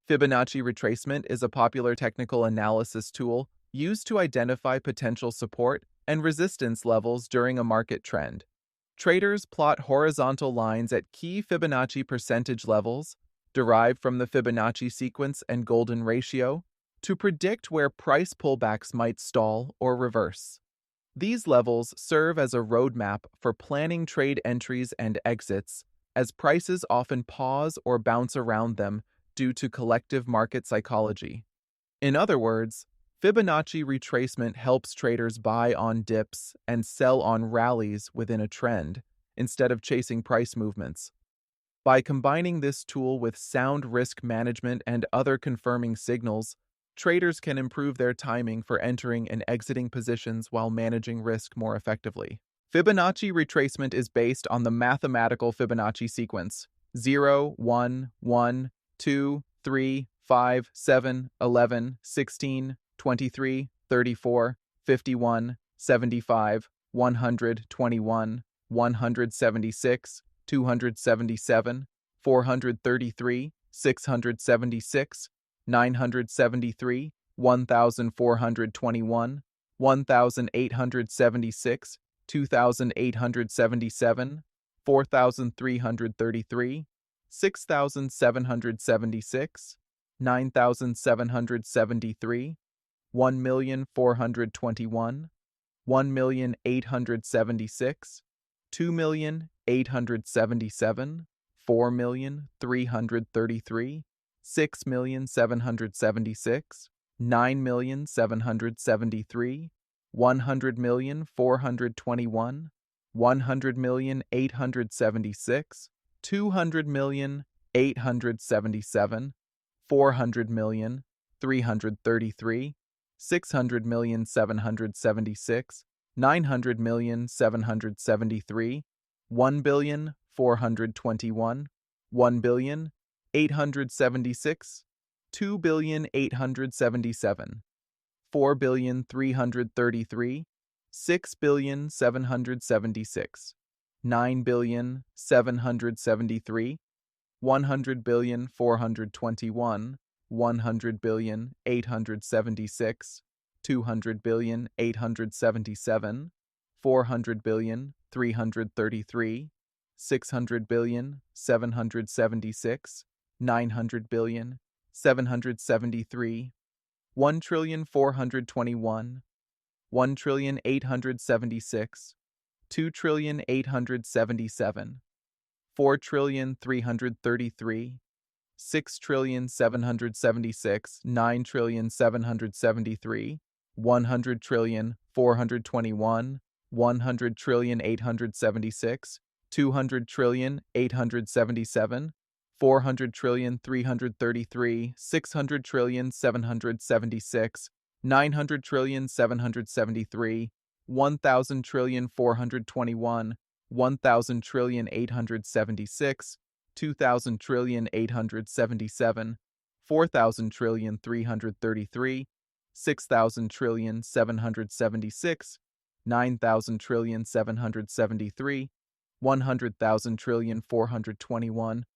Fibonacci retracement is a popular technical analysis tool used to identify potential support and resistance levels during a market trend. Traders plot horizontal lines at key Fibonacci percentage levels, derived from the Fibonacci sequence and golden ratio, to predict where price pullbacks might stall or reverse. These levels serve as a roadmap for planning trade entries and exits, as prices often pause or bounce around them due to collective market psychology. In other words, Fibonacci retracement helps traders buy on dips and sell on rallies within a trend, instead of chasing price movements. By combining this tool with sound risk management and other confirming signals, traders can improve their timing for entering and exiting positions while managing risk more effectively. Fibonacci retracement is based on the mathematical Fibonacci sequence 0, 1, 1, 2, 3, 5, 7, 11, 16, 23, 34, 51, 75, 121, 176, 277, 433, 676, 973, 1421, 1876, 2877, 4333, 6776, 9773, 1,421, 1,876, 2,877, 4,333, 6,776, 9,773, 100,421, 100,876, 200,877, 400,333, 600,776, 900,773, 1,421, 1,876, 2,877, 4,333, 6,776, 9,773, 100,421, 100,876, 200,877, 400,333, 600,776, 900,773, 1,421, 1,876, 2,877, 4,333, 6,776, 9,773, 100,421, 100,876, 200,877, 400,333, 600,776, 900,773, 1,000,421, 1,000,876, 2,000,877, 4,000,333, 6,000,776, 9,000,773, 100,000,421,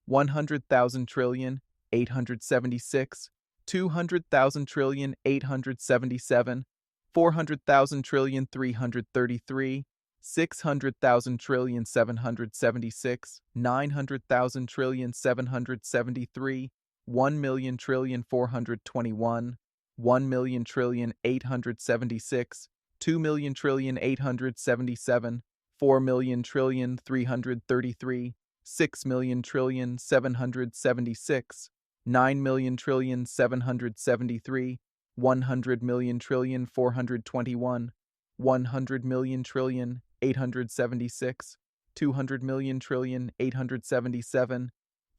100,000,876, 200,000,877, 400,000,333, 600,000,776, 900,000,773, 1,000,421, 1,000,876, 2,000,877, 4,000,333, 6,000,776, 9,000,773, 100,000,421, 100,000,876, 200,000,877,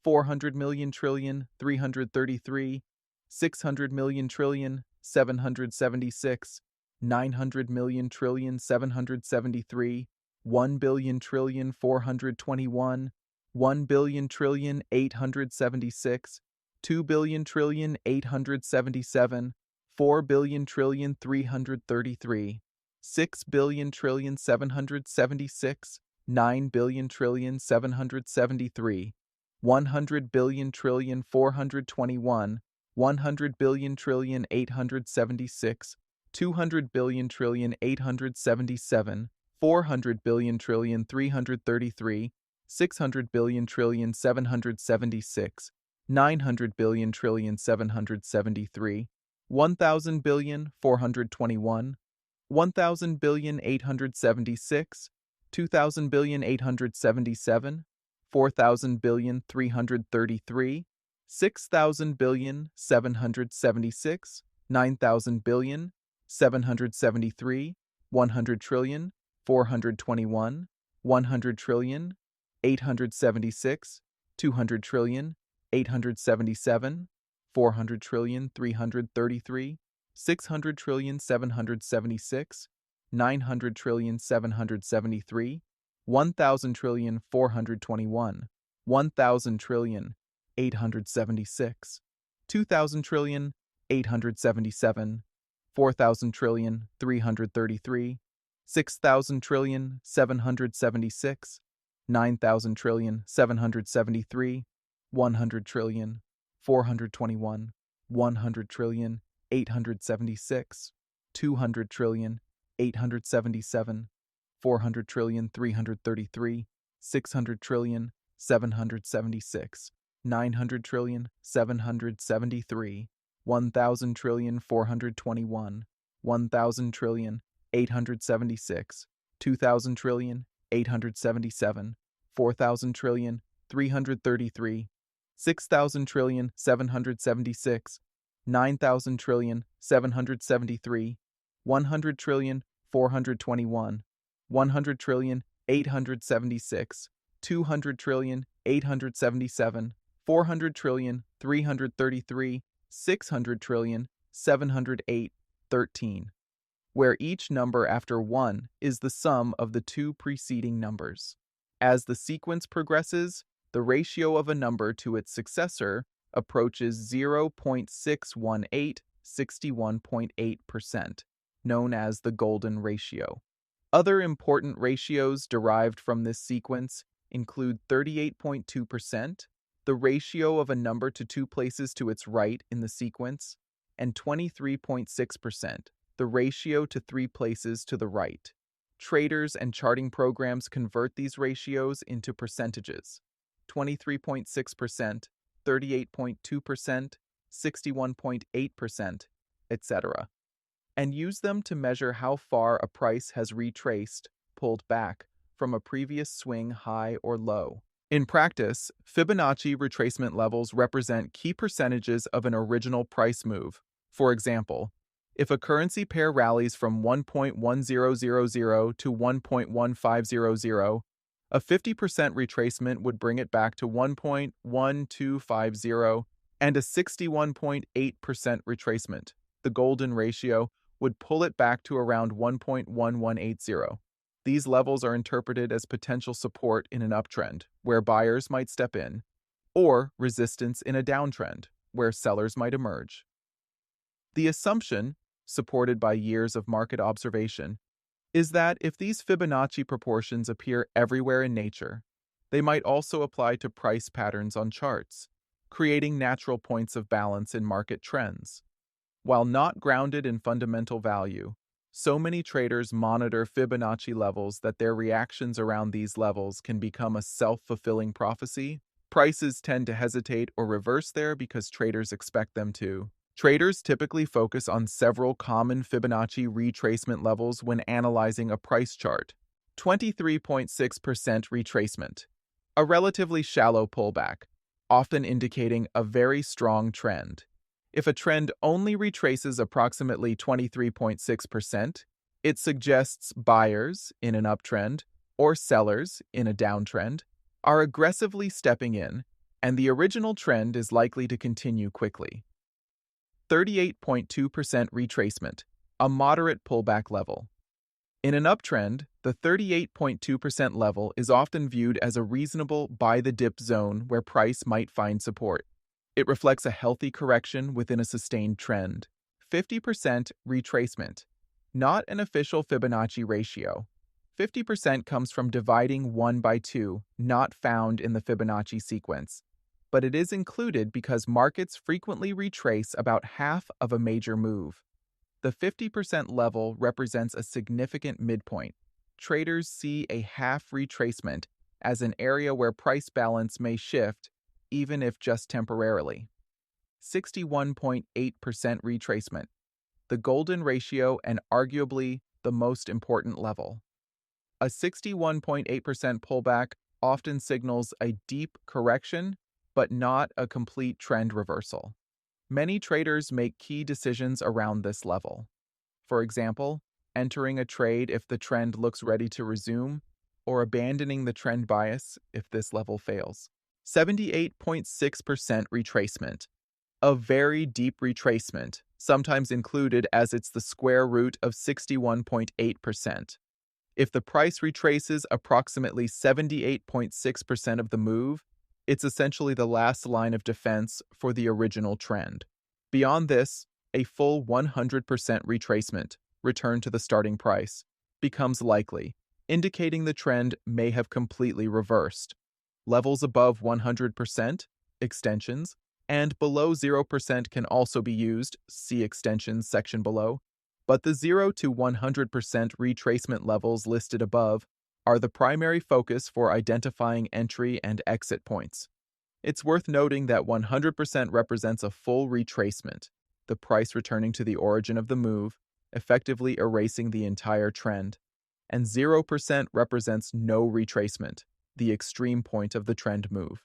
400,000,333, 600,000,776, 900,000,773, 1,000,421, 1,000,876, 2,000,877, 4,000,333, 6,000,776, 9,000,773, 100 billion trillion 421, 100 billion trillion 876, 200 billion trillion 877, 400 billion trillion 333, 600 billion trillion 776, 900 billion trillion 773, 1,000 billion 421, 1,000 billion 876, 2,000 billion 877, 4,000 billion 333, 6,000 billion 776, 9,000 billion 773, 100 trillion 421, 100 trillion 876, 200 trillion 877, 400 trillion 333, 600 trillion 776, 900 trillion 773, 1,000 trillion 421, 1,000 trillion 876, 2,000 trillion 877, 4,000 trillion 333, 6,000 trillion 776, 9,000 trillion 773, 100 trillion 421, 100 trillion 876, 200 trillion 877, 400 trillion 333, 600 trillion 776, 900 trillion 773, 1,000 trillion 421, 1,000 trillion 876, 2,000 trillion 877, 4,000 trillion 333, 6,000 trillion 776, 9,000 trillion 773, 100 trillion 421, 100 trillion 876, 200 trillion 877, 400 trillion 333, 600 trillion 708, 13, where each number after 1 is the sum of the two preceding numbers. As the sequence progresses, the ratio of a number to its successor approaches 0.618, 61.8%, known as the golden ratio. Other important ratios derived from this sequence include 38.2%, the ratio of a number to two places to its right in the sequence, and 23.6%, the ratio to three places to the right. Traders and charting programs convert these ratios into percentages: 23.6%, 38.2%, 61.8%, etc., and use them to measure how far a price has retraced, pulled back, from a previous swing high or low. In practice, Fibonacci retracement levels represent key percentages of an original price move. For example, if a currency pair rallies from 1.1000 to 1.1500, a 50% retracement would bring it back to 1.1250, and a 61.8% retracement, the golden ratio, would pull it back to around 1.1180. These levels are interpreted as potential support in an uptrend, where buyers might step in, or resistance in a downtrend, where sellers might emerge. The assumption, supported by years of market observation, is that if these Fibonacci proportions appear everywhere in nature, they might also apply to price patterns on charts, creating natural points of balance in market trends. While not grounded in fundamental value, so many traders monitor Fibonacci levels that their reactions around these levels can become a self-fulfilling prophecy. Prices tend to hesitate or reverse there because traders expect them to. Traders typically focus on several common Fibonacci retracement levels when analyzing a price chart. 23.6% retracement, a relatively shallow pullback, often indicating a very strong trend. If a trend only retraces approximately 23.6%, it suggests buyers in an uptrend or sellers in a downtrend are aggressively stepping in, and the original trend is likely to continue quickly. 38.2% retracement, a moderate pullback level. In an uptrend, the 38.2% level is often viewed as a reasonable buy-the-dip zone where price might find support. It reflects a healthy correction within a sustained trend. 50% retracement, not an official Fibonacci ratio. 50% comes from dividing 1 by 2, not found in the Fibonacci sequence. but it is included because markets frequently retrace about half of a major move. The 50% level represents a significant midpoint. Traders see a half retracement as an area where price balance may shift, even if just temporarily. 61.8% retracement, the golden ratio and arguably the most important level. A 61.8% pullback often signals a deep correction, but not a complete trend reversal. Many traders make key decisions around this level. For example, entering a trade if the trend looks ready to resume, or abandoning the trend bias if this level fails. 78.6% retracement, a very deep retracement, sometimes included as it's the square root of 61.8%. If the price retraces approximately 78.6% of the move, it's essentially the last line of defense for the original trend. Beyond this, a full 100% retracement, return to the starting price, becomes likely, indicating the trend may have completely reversed. Levels above 100%, extensions, and below 0% can also be used, see extensions section below, but the 0 to 100% retracement levels listed above are the primary focus for identifying entry and exit points. It's worth noting that 100% represents a full retracement, the price returning to the origin of the move, effectively erasing the entire trend, and 0% represents no retracement, the extreme point of the trend move.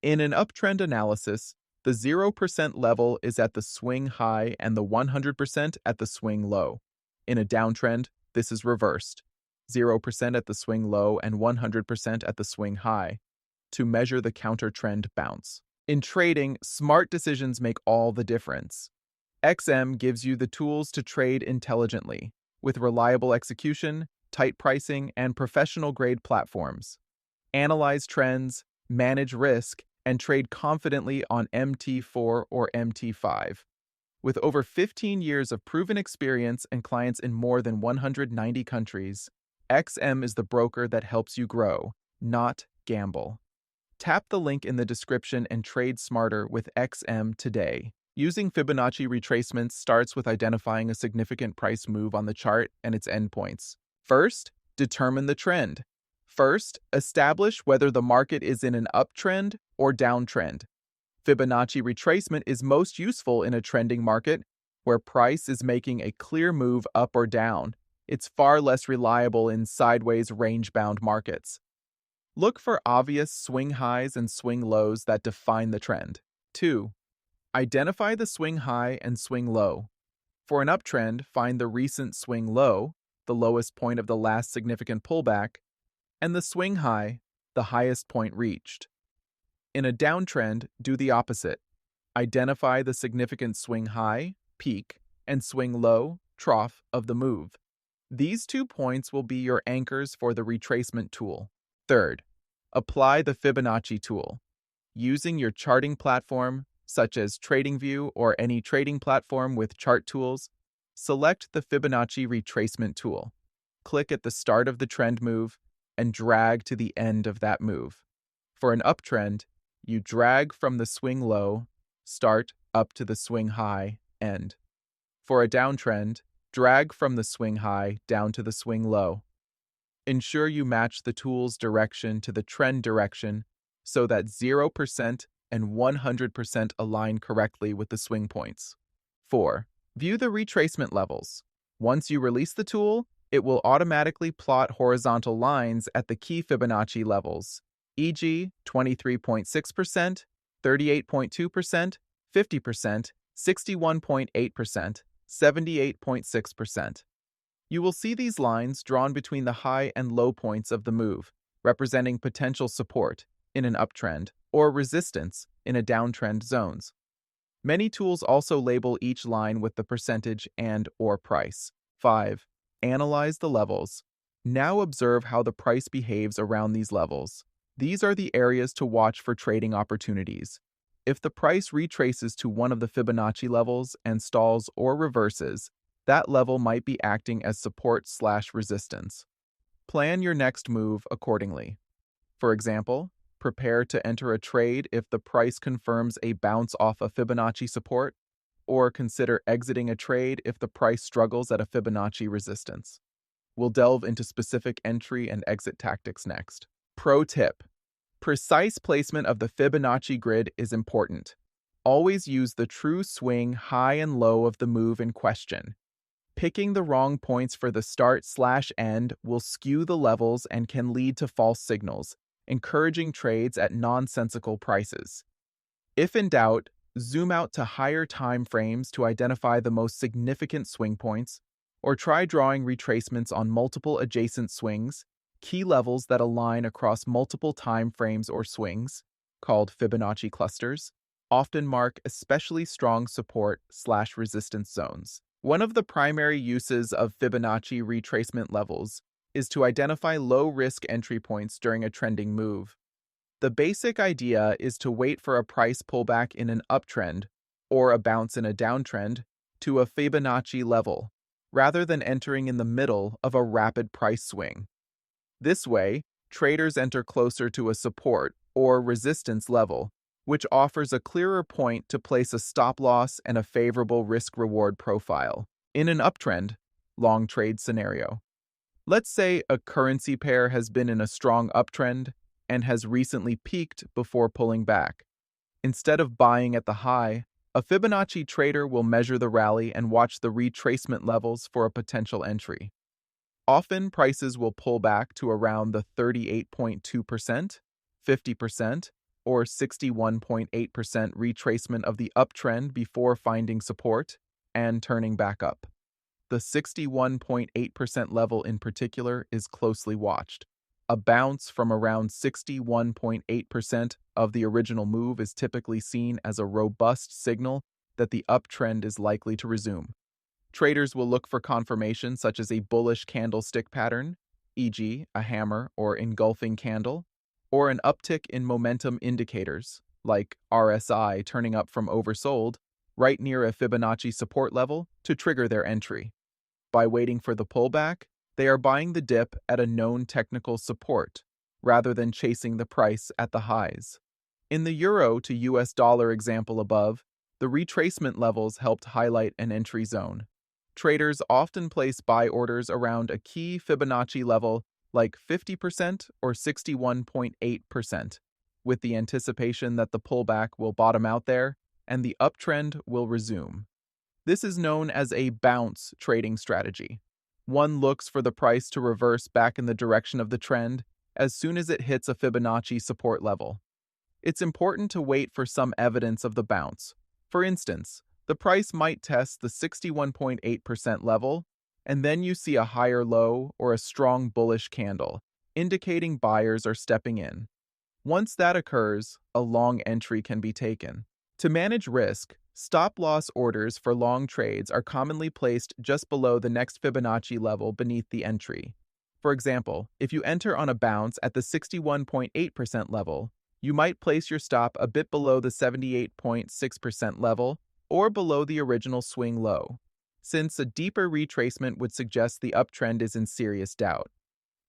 In an uptrend analysis, the 0% level is at the swing high and the 100% at the swing low. In a downtrend, this is reversed, 0% at the swing low and 100% at the swing high, to measure the counter-trend bounce. In trading, smart decisions make all the difference. XM gives you the tools to trade intelligently, with reliable execution, tight pricing, and professional-grade platforms. Analyze trends, manage risk, and trade confidently on MT4 or MT5. With over 15 years of proven experience and clients in more than 190 countries, XM is the broker that helps you grow, not gamble. Tap the link in the description and trade smarter with XM today. Using Fibonacci retracements starts with identifying a significant price move on the chart and its endpoints. First, determine the trend. First, establish whether the market is in an uptrend or downtrend. Fibonacci retracement is most useful in a trending market where price is making a clear move up or down. It's far less reliable in sideways range-bound markets. Look for obvious swing highs and swing lows that define the trend. 2. Identify the swing high and swing low. For an uptrend, find the recent swing low, the lowest point of the last significant pullback, and the swing high, the highest point reached. In a downtrend, do the opposite. Identify the significant swing high, peak, and swing low, trough of the move. These 2 points will be your anchors for the retracement tool. Third, apply the Fibonacci tool. Using your charting platform, such as TradingView or any trading platform with chart tools, select the Fibonacci retracement tool. Click at the start of the trend move and drag to the end of that move. For an uptrend, you drag from the swing low, start up to the swing high, end. For a downtrend, drag from the swing high down to the swing low. Ensure you match the tool's direction to the trend direction so that 0% and 100% align correctly with the swing points. 4. View the retracement levels. Once you release the tool, it will automatically plot horizontal lines at the key Fibonacci levels, e.g. 23.6%, 38.2%, 50%, 61.8%, 78.6%. You will see these lines drawn between the high and low points of the move, representing potential support in an uptrend or resistance in a downtrend zones. Many tools also label each line with the percentage and/or price. 5. Analyze the levels. Now observe how the price behaves around these levels. These are the areas to watch for trading opportunities. If the price retraces to one of the Fibonacci levels and stalls or reverses, that level might be acting as support/resistance. Plan your next move accordingly. For example, Prepare to enter a trade if the price confirms a bounce off a Fibonacci support, or consider exiting a trade if the price struggles at a Fibonacci resistance. We'll delve into specific entry and exit tactics next. Pro tip: precise placement of the Fibonacci grid is important. Always use the true swing high and low of the move in question. Picking the wrong points for the start/end will skew the levels and can lead to false signals, encouraging trades at nonsensical prices. If in doubt, zoom out to higher time frames to identify the most significant swing points, or try drawing retracements on multiple adjacent swings, key levels that align across multiple time frames or swings, called Fibonacci clusters, often mark especially strong support/resistance zones. One of the primary uses of Fibonacci retracement levels is to identify low-risk entry points during a trending move. The basic idea is to wait for a price pullback in an uptrend or a bounce in a downtrend to a Fibonacci level, rather than entering in the middle of a rapid price swing. This way, traders enter closer to a support or resistance level, which offers a clearer point to place a stop loss and a favorable risk-reward profile. In an uptrend, long trade scenario, let's say a currency pair has been in a strong uptrend and has recently peaked before pulling back. Instead of buying at the high, a Fibonacci trader will measure the rally and watch the retracement levels for a potential entry. Often, prices will pull back to around the 38.2%, 50%, or 61.8% retracement of the uptrend before finding support and turning back up. The 61.8% level in particular is closely watched. A bounce from around 61.8% of the original move is typically seen as a robust signal that the uptrend is likely to resume. Traders will look for confirmation such as a bullish candlestick pattern, e.g., a hammer or engulfing candle, or an uptick in momentum indicators, like RSI turning up from oversold, right near a Fibonacci support level to trigger their entry. By waiting for the pullback, they are buying the dip at a known technical support, rather than chasing the price at the highs. In the euro to US dollar example above, the retracement levels helped highlight an entry zone. Traders often place buy orders around a key Fibonacci level like 50% or 61.8%, with the anticipation that the pullback will bottom out there and the uptrend will resume. This is known as a bounce trading strategy. One looks for the price to reverse back in the direction of the trend as soon as it hits a Fibonacci support level. It's important to wait for some evidence of the bounce. For instance, the price might test the 61.8% level, and then you see a higher low or a strong bullish candle, indicating buyers are stepping in. Once that occurs, a long entry can be taken. To manage risk, stop-loss orders for long trades are commonly placed just below the next Fibonacci level beneath the entry. For example, if you enter on a bounce at the 61.8% level, you might place your stop a bit below the 78.6% level or below the original swing low, since a deeper retracement would suggest the uptrend is in serious doubt.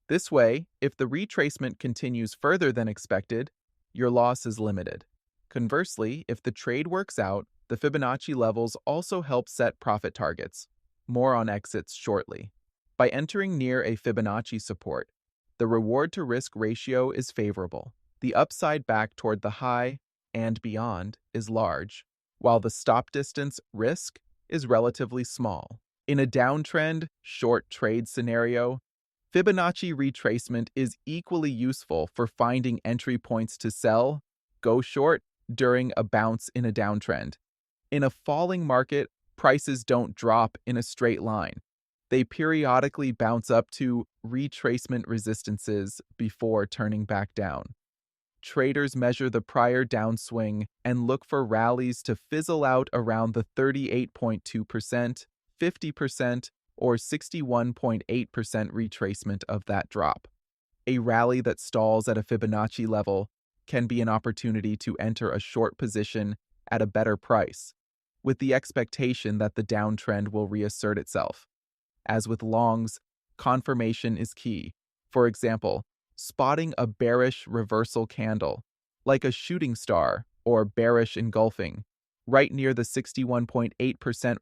This way, if the retracement continues further than expected, your loss is limited. Conversely, if the trade works out, the Fibonacci levels also help set profit targets. More on exits shortly. By entering near a Fibonacci support, the reward-to-risk ratio is favorable. The upside back toward the high and beyond is large, while the stop distance risk is relatively small. In a downtrend, short trade scenario, Fibonacci retracement is equally useful for finding entry points to sell, go short, during a bounce in a downtrend. In a falling market, prices don't drop in a straight line. They periodically bounce up to retracement resistances before turning back down. Traders measure the prior downswing and look for rallies to fizzle out around the 38.2%, 50%, or 61.8% retracement of that drop. A rally that stalls at a Fibonacci level can be an opportunity to enter a short position at a better price, with the expectation that the downtrend will reassert itself. As with longs, confirmation is key. For example, spotting a bearish reversal candle, like a shooting star or bearish engulfing, right near the 61.8%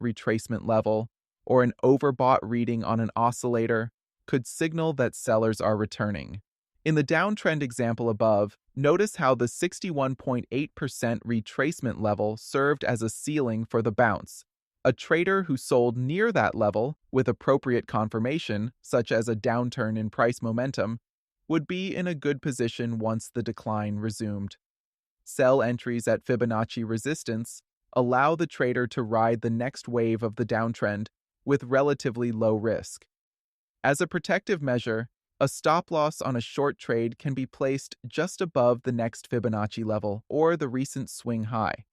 retracement level, or an overbought reading on an oscillator, could signal that sellers are returning. In the downtrend example above, notice how the 61.8% retracement level served as a ceiling for the bounce. A trader who sold near that level, with appropriate confirmation, such as a downturn in price momentum, would be in a good position once the decline resumed. Sell entries at Fibonacci resistance allow the trader to ride the next wave of the downtrend with relatively low risk. As a protective measure, a stop loss on a short trade can be placed just above the next Fibonacci level or the recent swing high.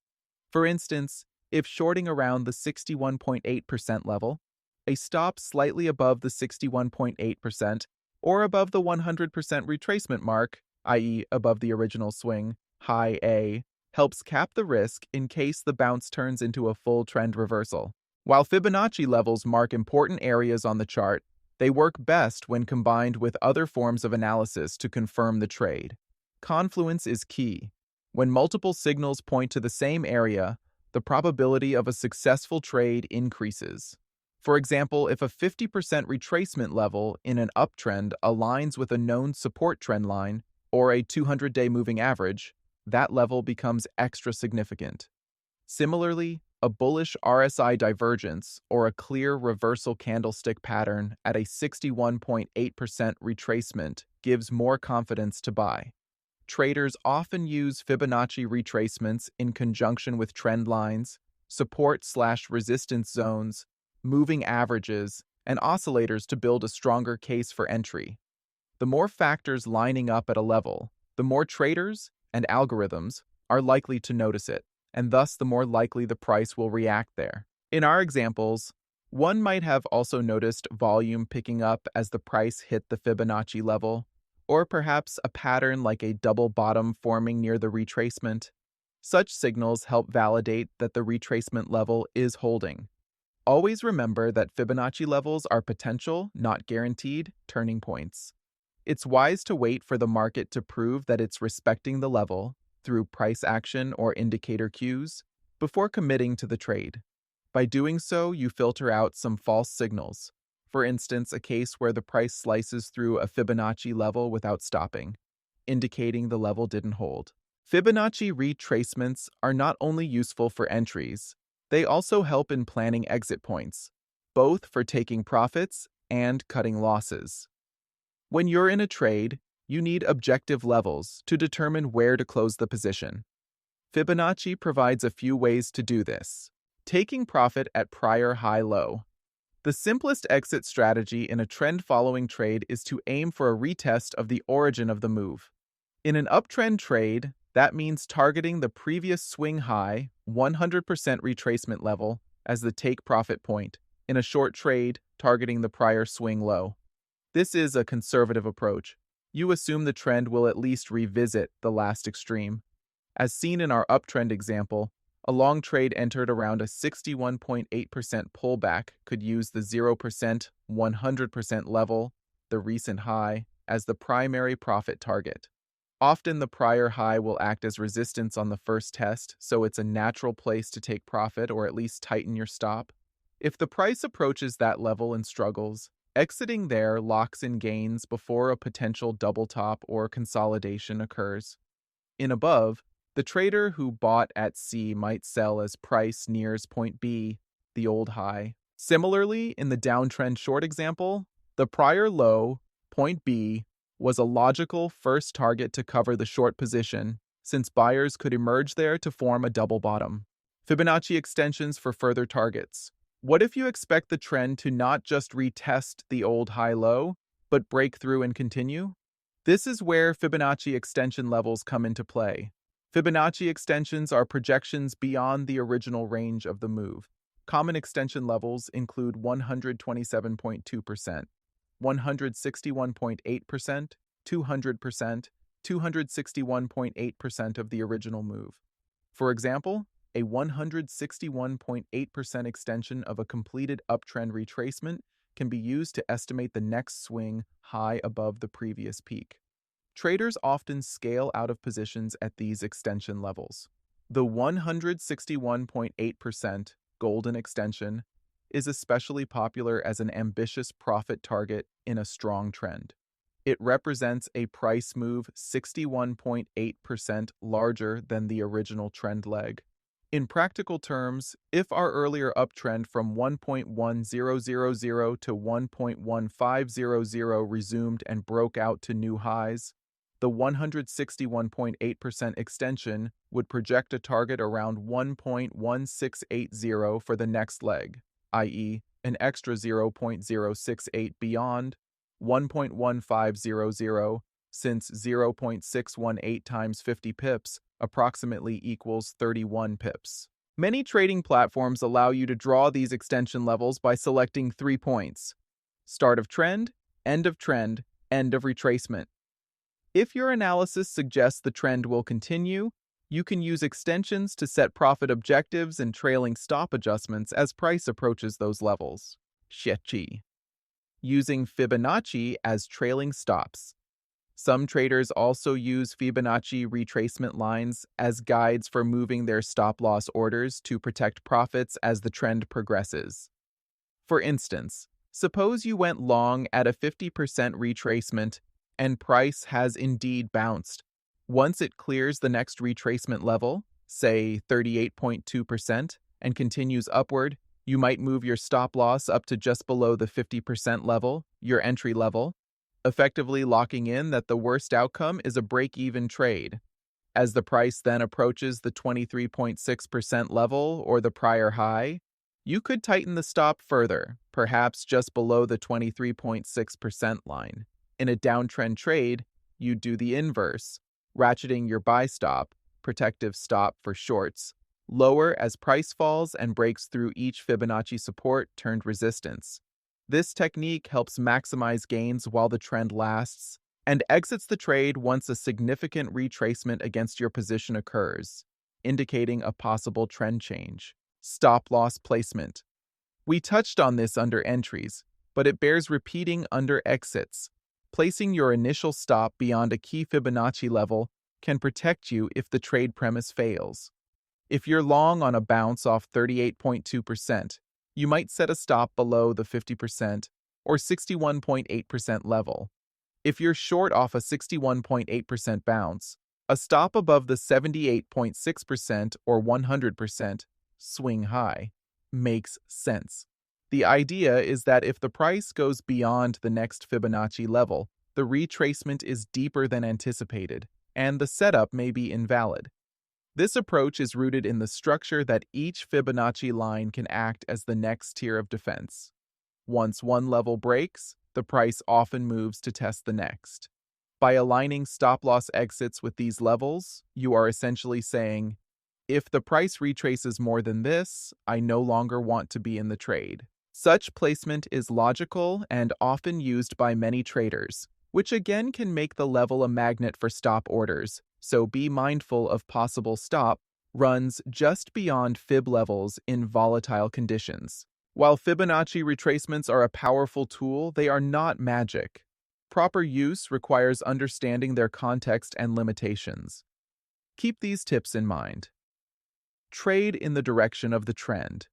For instance, if shorting around the 61.8% level, a stop slightly above the 61.8% or above the 100% retracement mark, i.e. above the original swing, high A, helps cap the risk in case the bounce turns into a full trend reversal. While Fibonacci levels mark important areas on the chart, they work best when combined with other forms of analysis to confirm the trade. Confluence is key. When multiple signals point to the same area, the probability of a successful trade increases. For example, if a 50% retracement level in an uptrend aligns with a known support trend line or a 200-day moving average, that level becomes extra significant. Similarly, a bullish RSI divergence or a clear reversal candlestick pattern at a 61.8% retracement gives more confidence to buy. Traders often use Fibonacci retracements in conjunction with trend lines, support/resistance zones, moving averages, and oscillators to build a stronger case for entry. The more factors lining up at a level, the more traders and algorithms are likely to notice it, and thus the more likely the price will react there. In our examples, one might have also noticed volume picking up as the price hit the Fibonacci level, or perhaps a pattern like a double bottom forming near the retracement. Such signals help validate that the retracement level is holding. Always remember that Fibonacci levels are potential, not guaranteed, turning points. It's wise to wait for the market to prove that it's respecting the level through price action or indicator cues before committing to the trade. By doing so, you filter out some false signals. For instance, a case where the price slices through a Fibonacci level without stopping, indicating the level didn't hold. Fibonacci retracements are not only useful for entries, they also help in planning exit points, both for taking profits and cutting losses. When you're in a trade, you need objective levels to determine where to close the position. Fibonacci provides a few ways to do this. Taking profit at prior high-low. The simplest exit strategy in a trend-following trade is to aim for a retest of the origin of the move. In an uptrend trade, that means targeting the previous swing high, 100% retracement level, as the take profit point. In a short trade, targeting the prior swing low. This is a conservative approach. You assume the trend will at least revisit the last extreme. As seen in our uptrend example, a long trade entered around a 61.8% pullback could use the 0%, 100% level, the recent high, as the primary profit target. Often the prior high will act as resistance on the first test, so it's a natural place to take profit or at least tighten your stop. If the price approaches that level and struggles, exiting there locks in gains before a potential double top or consolidation occurs. In above, the trader who bought at C might sell as price nears point B, the old high. Similarly, in the downtrend short example, the prior low, point B, was a logical first target to cover the short position, since buyers could emerge there to form a double bottom. Fibonacci extensions for further targets. What if you expect the trend to not just retest the old high-low, but break through and continue? This is where Fibonacci extension levels come into play. Fibonacci extensions are projections beyond the original range of the move. Common extension levels include 127.2%, 161.8%, 200%, 261.8% of the original move. For example, a 161.8% extension of a completed uptrend retracement can be used to estimate the next swing high above the previous peak. Traders often scale out of positions at these extension levels. The 161.8% golden extension is especially popular as an ambitious profit target in a strong trend. It represents a price move 61.8% larger than the original trend leg. In practical terms, if our earlier uptrend from 1.1000 to 1.1500 resumed and broke out to new highs, the 161.8% extension would project a target around 1.1680 for the next leg, i.e., an extra 0.068 beyond 1.1500, since 0.618 times 50 pips approximately equals 31 pips. Many trading platforms allow you to draw these extension levels by selecting 3 points: start of trend, end of retracement. If your analysis suggests the trend will continue, you can use extensions to set profit objectives and trailing stop adjustments as price approaches those levels. Shechi. Using Fibonacci as trailing stops. Some traders also use Fibonacci retracement lines as guides for moving their stop-loss orders to protect profits as the trend progresses. For instance, suppose you went long at a 50% retracement and price has indeed bounced. Once it clears the next retracement level, say 38.2%, and continues upward, you might move your stop-loss up to just below the 50% level, your entry level, effectively locking in that the worst outcome is a break-even trade. As the price then approaches the 23.6% level or the prior high, you could tighten the stop further, perhaps just below the 23.6% line. In a downtrend trade, you do the inverse, ratcheting your buy stop, protective stop for shorts, lower as price falls and breaks through each Fibonacci support turned resistance. This technique helps maximize gains while the trend lasts and exits the trade once a significant retracement against your position occurs, indicating a possible trend change. Stop-loss placement. We touched on this under entries, but it bears repeating under exits. Placing your initial stop beyond a key Fibonacci level can protect you if the trade premise fails. If you're long on a bounce off 38.2%, you might set a stop below the 50% or 61.8% level. If you're short off a 61.8% bounce, a stop above the 78.6% or 100% swing high makes sense. The idea is that if the price goes beyond the next Fibonacci level, the retracement is deeper than anticipated, and the setup may be invalid. This approach is rooted in the structure that each Fibonacci line can act as the next tier of defense. Once one level breaks, the price often moves to test the next. By aligning stop-loss exits with these levels, you are essentially saying, if the price retraces more than this, I no longer want to be in the trade. Such placement is logical and often used by many traders, which again can make the level a magnet for stop orders, so be mindful of possible stop runs just beyond fib levels in volatile conditions. While Fibonacci retracements are a powerful tool, they are not magic. Proper use requires understanding their context and limitations. Keep these tips in mind. Trade in the direction of the trend.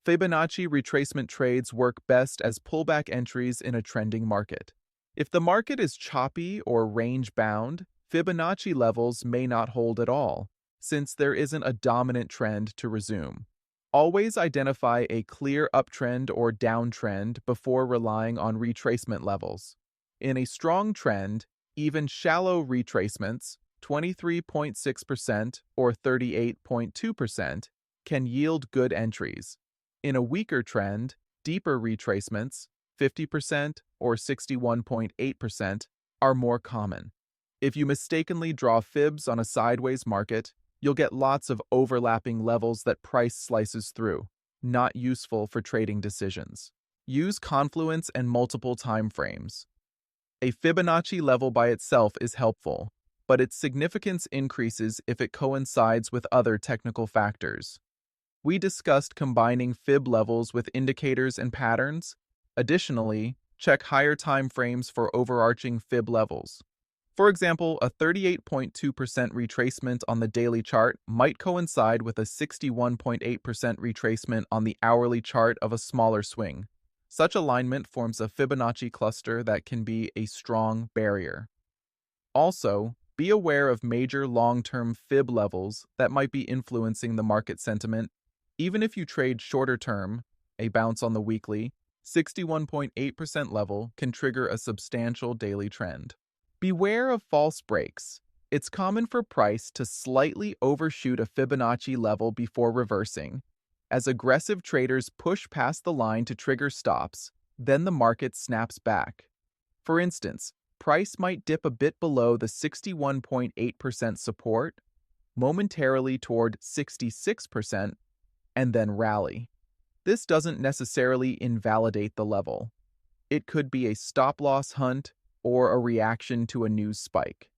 Fibonacci retracement trades work best as pullback entries in a trending market. If the market is choppy or range-bound, Fibonacci levels may not hold at all, since there isn't a dominant trend to resume. Always identify a clear uptrend or downtrend before relying on retracement levels. In a strong trend, even shallow retracements, 23.6% or 38.2%, can yield good entries. In a weaker trend, deeper retracements, 50% or 61.8%, are more common. If you mistakenly draw fibs on a sideways market, you'll get lots of overlapping levels that price slices through, not useful for trading decisions. Use confluence and multiple time frames. A Fibonacci level by itself is helpful, but its significance increases if it coincides with other technical factors. We discussed combining fib levels with indicators and patterns. Additionally, check higher time frames for overarching fib levels. For example, a 38.2% retracement on the daily chart might coincide with a 61.8% retracement on the hourly chart of a smaller swing. Such alignment forms a Fibonacci cluster that can be a strong barrier. Also, be aware of major long-term fib levels that might be influencing the market sentiment. Even if you trade shorter term, a bounce on the weekly, 61.8% level can trigger a substantial daily trend. Beware of false breaks. It's common for price to slightly overshoot a Fibonacci level before reversing, as aggressive traders push past the line to trigger stops, then the market snaps back. For instance, price might dip a bit below the 61.8% support, momentarily toward 66%, and then rally. This doesn't necessarily invalidate the level. It could be a stop-loss hunt or a reaction to a news spike.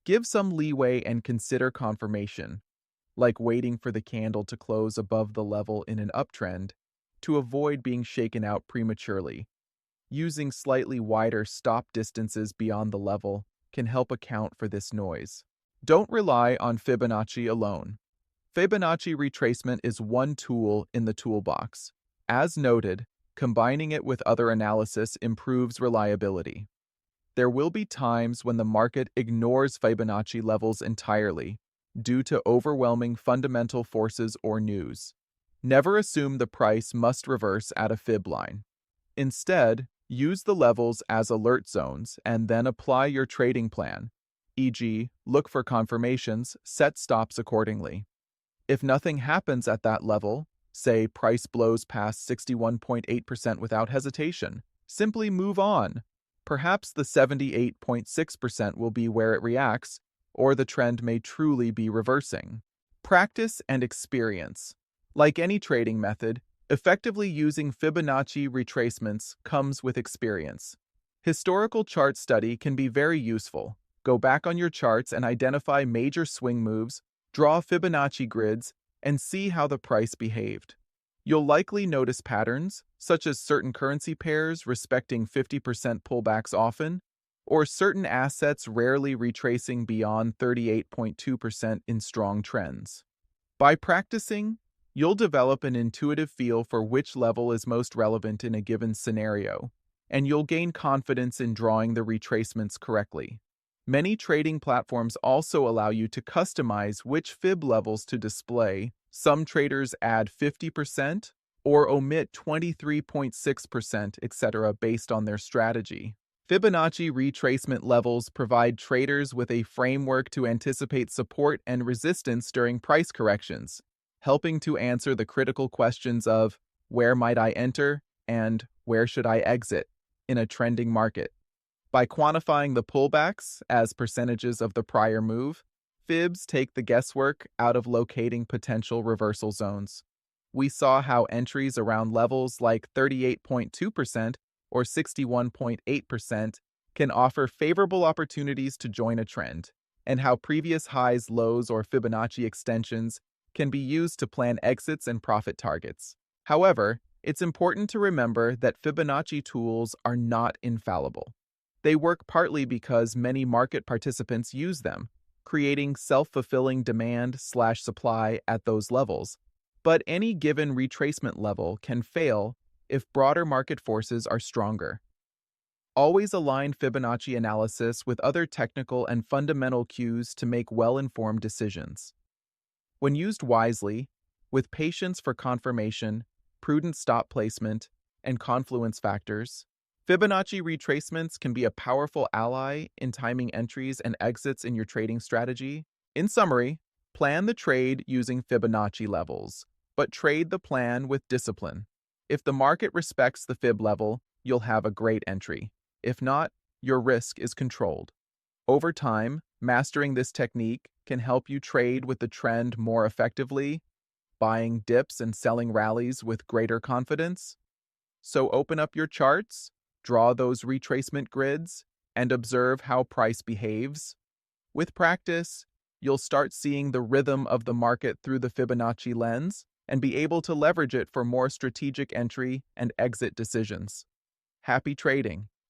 Give some leeway and consider confirmation, like waiting for the candle to close above the level in an uptrend, to avoid being shaken out prematurely. Using slightly wider stop distances beyond the level can help account for this noise. Don't rely on Fibonacci alone. Fibonacci retracement is one tool in the toolbox. As noted, combining it with other analysis improves reliability. There will be times when the market ignores Fibonacci levels entirely due to overwhelming fundamental forces or news. Never assume the price must reverse at a fib line. Instead, use the levels as alert zones and then apply your trading plan, e.g., look for confirmations, set stops accordingly. If nothing happens at that level, say price blows past 61.8% without hesitation, simply move on. Perhaps the 78.6% will be where it reacts, or the trend may truly be reversing. Practice and experience. Like any trading method, effectively using Fibonacci retracements comes with experience. Historical chart study can be very useful. Go back on your charts and identify major swing moves, draw Fibonacci grids, and see how the price behaved. You'll likely notice patterns, such as certain currency pairs respecting 50% pullbacks often, or certain assets rarely retracing beyond 38.2% in strong trends. By practicing, you'll develop an intuitive feel for which level is most relevant in a given scenario, and you'll gain confidence in drawing the retracements correctly. Many trading platforms also allow you to customize which fib levels to display. Some traders add 50% or omit 23.6%, etc. based on their strategy. Fibonacci retracement levels provide traders with a framework to anticipate support and resistance during price corrections, helping to answer the critical questions of where might I enter and where should I exit in a trending market. By quantifying the pullbacks as percentages of the prior move, fibs take the guesswork out of locating potential reversal zones. We saw how entries around levels like 38.2% or 61.8% can offer favorable opportunities to join a trend, and how previous highs, lows, or Fibonacci extensions can be used to plan exits and profit targets. However, it's important to remember that Fibonacci tools are not infallible. They work partly because many market participants use them, creating self-fulfilling demand/supply at those levels. But any given retracement level can fail if broader market forces are stronger. Always align Fibonacci analysis with other technical and fundamental cues to make well-informed decisions. When used wisely, with patience for confirmation, prudent stop placement, and confluence factors, Fibonacci retracements can be a powerful ally in timing entries and exits in your trading strategy. In summary, plan the trade using Fibonacci levels, but trade the plan with discipline. If the market respects the fib level, you'll have a great entry. If not, your risk is controlled. Over time, mastering this technique can help you trade with the trend more effectively, buying dips and selling rallies with greater confidence. So open up your charts, draw those retracement grids, and observe how price behaves. With practice, you'll start seeing the rhythm of the market through the Fibonacci lens and be able to leverage it for more strategic entry and exit decisions. Happy trading!